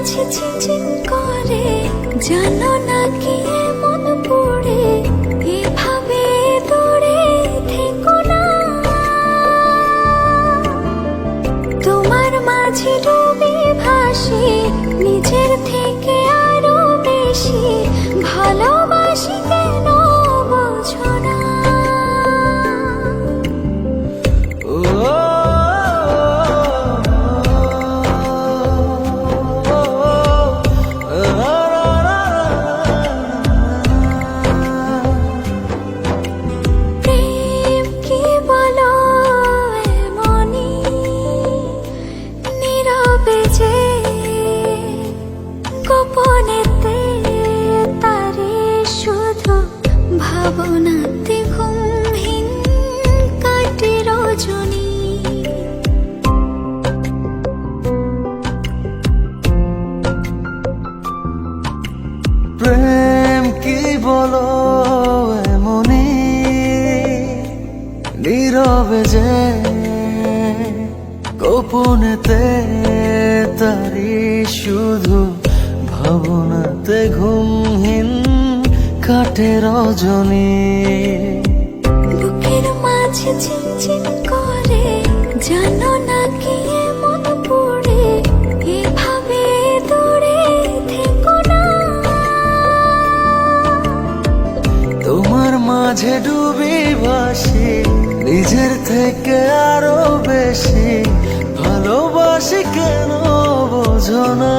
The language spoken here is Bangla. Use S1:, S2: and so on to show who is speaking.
S1: মাঝে ঝিনঝিন করে, জানো না কি মন পড়ে, এভাবে দূরে থেকো না। তোমার মাঝে ডুবে ভাসি, নিজের থেকে আরো বেশি ভালোবাসি, কেন বোঝো না? প্রেম কি বলো এমনই, নীরবে যে গোপনেতে, তারে শুধু ভাবনাতে ঘুমহীন কাটে রজনী।
S2: প্রেম কি বলো এমনি, নীরবে যে গোপনেতে, তারি শুধু ভাবনাতে ঘুমহীন কাটে রজনী।
S1: বুকের মাঝে ঝিনঝিন করে, জানো না কি মন পড়ে, এভাবে দূরে থেকো না।
S2: তোমার মাঝে ডুবি ভাসি, নিজের থেকে আরো বেশি ভালোবাসি, কেন বোঝো না?